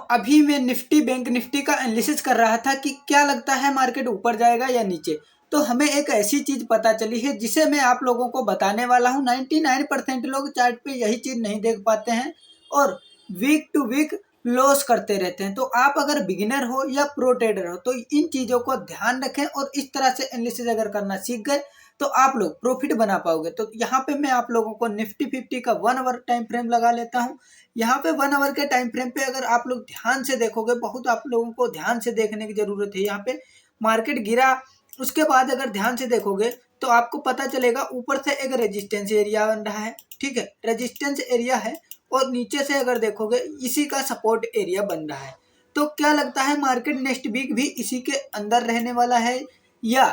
अभी मैं Nifty bank Nifty का एनालिसिस कर रहा था कि क्या लगता है मार्केट ऊपर जाएगा या नीचे। तो हमें एक ऐसी चीज पता चली है जिसे मैं आप लोगों को बताने वाला हूं। 99% लोग चार्ट पे यही चीज नहीं देख पाते हैं और वीक टू वीक लॉस करते रहते हैं। तो आप अगर बिगिनर हो या प्रो ट्रेडर हो तो इन चीजों को ध्यान रखें और इस तरह से एनालिसिस अगर करना सीख गए तो आप लोग प्रॉफिट बना पाओगे। तो यहाँ पे मैं आप लोगों को निफ्टी 50 का 1 आवर टाइम फ्रेम लगा लेता हूँ। यहाँ पे 1 आवर के टाइम फ्रेम पे अगर आप लोग ध्यान से देखोगे, बहुत आप लोगों को ध्यान से देखने की जरूरत है। यहाँ पे मार्केट गिरा, उसके बाद अगर ध्यान से देखोगे तो आपको पता चलेगा ऊपर से एक रेजिस्टेंस एरिया बन रहा है, ठीक है, रेजिस्टेंस एरिया है, और नीचे से अगर देखोगे इसी का सपोर्ट एरिया बन रहा है। तो क्या लगता है मार्केट नेक्स्ट वीक भी इसी के अंदर रहने वाला है या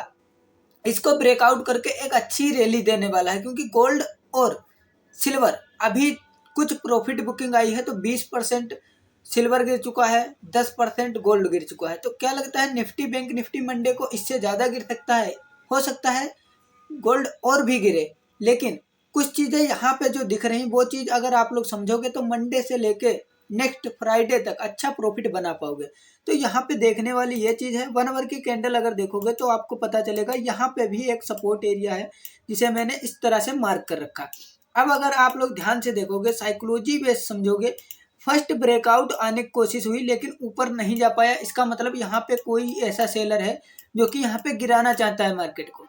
इसको ब्रेकआउट करके एक अच्छी रैली देने वाला है? क्योंकि गोल्ड और सिल्वर अभी कुछ प्रॉफिट बुकिंग आई है, तो 20% सिल्वर गिर चुका है, 10% गोल्ड गिर चुका है। तो क्या लगता है निफ्टी बैंक निफ्टी मंडे को इससे ज्यादा गिर सकता है? हो सकता है गोल्ड और भी गिरे, लेकिन कुछ चीजें यहाँ पे जो दिख रही वो चीज अगर आप लोग समझोगे तो मंडे से लेके नेक्स्ट फ्राइडे तक अच्छा प्रॉफिट बना पाओगे। तो यहाँ पे देखने वाली ये चीज है, 1 आवर की कैंडल अगर देखोगे तो आपको पता चलेगा यहाँ पे भी एक सपोर्ट एरिया है जिसे मैंने इस तरह से मार्क कर रखा। अब अगर आप लोग ध्यान से देखोगे, साइकोलॉजी बेस समझोगे, फर्स्ट ब्रेकआउट आने की कोशिश हुई लेकिन ऊपर नहीं जा पाया। इसका मतलब यहाँ पे कोई ऐसा सेलर है जो कि यहाँ पे गिराना चाहता है मार्केट को।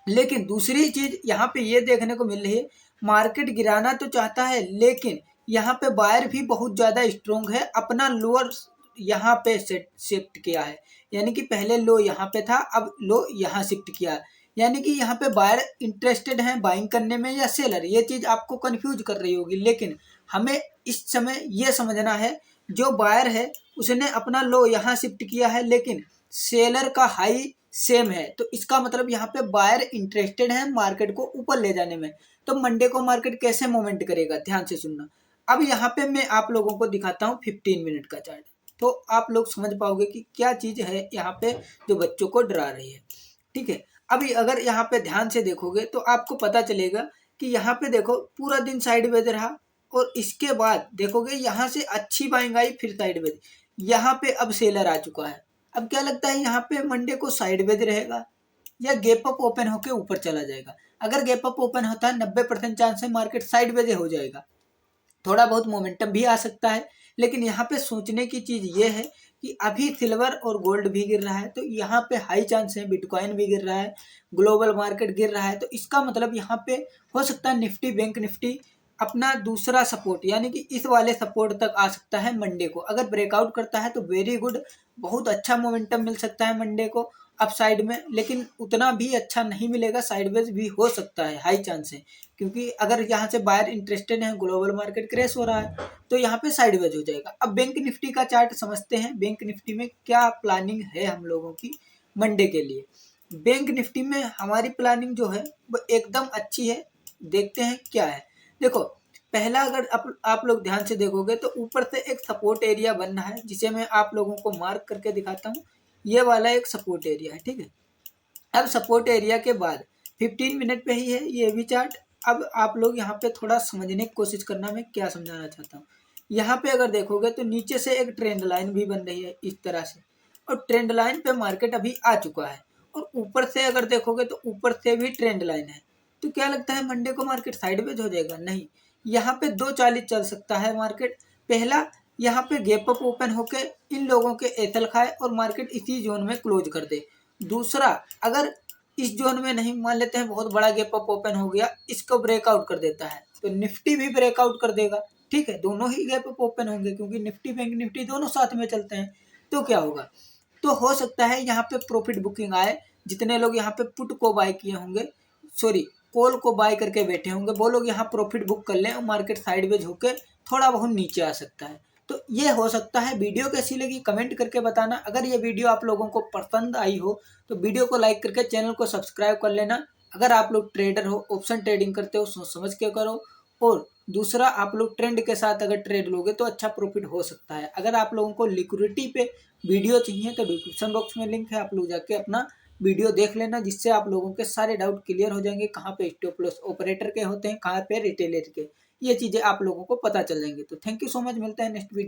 लेकिन दूसरी चीज यहाँ पे ये देखने को मिल रही है, मार्केट गिराना तो चाहता है लेकिन यहाँ पे बायर भी बहुत ज्यादा स्ट्रोंग है, अपना लोअर यहाँ पे शिफ्ट किया है। यानी कि पहले लो यहाँ पे था, अब लो यहाँ शिफ्ट किया है। यानी कि यहाँ पे बायर इंटरेस्टेड है बाइंग करने में या सेलर, ये चीज आपको कंफ्यूज कर रही होगी। लेकिन हमें इस समय ये समझना है, जो बायर है उसने अपना लो यहाँ शिफ्ट किया है लेकिन सेलर का हाई सेम है। तो इसका मतलब यहाँ पे बायर इंटरेस्टेड है मार्केट को ऊपर ले जाने में। तो मंडे को मार्केट कैसे मूवमेंट करेगा, ध्यान से सुनना। अब यहाँ पे मैं आप लोगों को दिखाता हूँ 15 मिनट का चार्ट, तो आप लोग समझ पाओगे कि क्या चीज है यहाँ पे जो बच्चों को डरा रही है, ठीक है। अभी अगर यहाँ पे ध्यान से देखोगे तो आपको पता चलेगा कि यहाँ पे देखो पूरा दिन साइडवेज रहा और इसके बाद देखोगे यहाँ से अच्छी बाइंग आई, फिर साइडवेज, यहाँ पे अब सेलर आ चुका है। अब क्या लगता है यहाँ पे मंडे को साइडवेज रहेगा या गैप अप ओपन होके ऊपर चला जाएगा? अगर गैप अप ओपन होता है 90% चांस है मार्केट साइडवेज हो जाएगा, थोड़ा बहुत मोमेंटम भी आ सकता है। लेकिन यहाँ पे सोचने की चीज ये है कि अभी सिल्वर और गोल्ड भी गिर रहा है, तो यहाँ पे हाई चांस है बिटकॉइन भी गिर रहा है, ग्लोबल मार्केट गिर रहा है। तो इसका मतलब यहाँ पे हो सकता है निफ्टी बैंक निफ्टी अपना दूसरा सपोर्ट यानी कि इस वाले सपोर्ट तक आ सकता है मंडे को। अगर ब्रेकआउट करता है तो वेरी गुड, बहुत अच्छा मोमेंटम मिल सकता है मंडे को अप साइड में, लेकिन उतना भी अच्छा नहीं मिलेगा, साइडवेज भी हो सकता है, हाई चांस है। क्योंकि अगर यहाँ से बायर इंटरेस्टेड है, ग्लोबल मार्केट क्रैश हो रहा है, तो यहाँ पे साइडवेज हो जाएगा। अब बैंक निफ्टी का चार्ट समझते हैं, बैंक निफ्टी में क्या प्लानिंग है हम लोगों की मंडे के लिए। बैंक निफ्टी में हमारी प्लानिंग जो है वो एकदम अच्छी है, देखते हैं क्या है। देखो पहला अगर आप लोग ध्यान से देखोगे तो ऊपर से एक सपोर्ट एरिया बन रहा है जिसे मैं आप लोगों को मार्क करके दिखाता हूँ। ये वाला एक सपोर्ट एरिया है, ठीक है। अब सपोर्ट एरिया के बाद 15 मिनट पे ही है ये भी चार्ट। अब आप लोग यहाँ पे थोड़ा समझने की कोशिश करना, मैं क्या समझाना चाहता हूँ। यहाँ पे अगर देखोगे तो नीचे से एक ट्रेंड लाइन भी बन रही है इस तरह से, और ट्रेंड लाइन पे मार्केट अभी आ चुका है। और ऊपर से अगर देखोगे तो ऊपर से भी ट्रेंड लाइन है। तो क्या लगता है मंडे को मार्केट साइडवेज हो जाएगा? नहीं, यहाँ पे दो चालीस चल सकता है मार्केट। पहला, यहाँ पे गैप अप ओपन होके इन लोगों के एथल खाए और मार्केट इसी जोन में क्लोज कर दे। दूसरा, अगर इस जोन में नहीं, मान लेते हैं बहुत बड़ा गैप अप ओपन हो गया, इसको ब्रेकआउट कर देता है तो निफ्टी भी ब्रेकआउट कर देगा, ठीक है। दोनों ही गैप अप ओपन होंगे क्योंकि निफ्टी बैंक निफ्टी दोनों साथ में चलते हैं। तो क्या होगा, तो हो सकता है यहाँ पे प्रॉफिट बुकिंग आए। जितने लोग यहाँ पे पुट को बाय किए होंगे, सॉरी कॉल को बाय करके बैठे होंगे, वो लोग यहाँ प्रॉफिट बुक कर लें और मार्केट साइडवेज होकर थोड़ा बहुत नीचे आ सकता है। तो ये हो सकता है। वीडियो कैसी लगी कमेंट करके बताना। अगर ये वीडियो आप लोगों को पसंद आई हो तो वीडियो को लाइक करके चैनल को सब्सक्राइब कर लेना। अगर आप लोग ट्रेडर हो, ऑप्शन ट्रेडिंग करते हो, सोच समझ के करो। और दूसरा, आप लोग ट्रेंड के साथ अगर ट्रेड लोगे तो अच्छा प्रॉफिट हो सकता है। अगर आप लोगों को लिक्विडिटी पे वीडियो चाहिए तो डिस्क्रिप्शन बॉक्स में लिंक है, आप लोग जाके अपना वीडियो देख लेना, जिससे आप लोगों के सारे डाउट क्लियर हो जाएंगे। कहाँ पे स्टॉप लॉस ऑपरेटर के होते हैं, कहाँ पे रिटेलर के, ये चीजें आप लोगों को पता चल जाएंगी। तो थैंक यू सो मच, मिलता है नेक्स्ट वीडियो।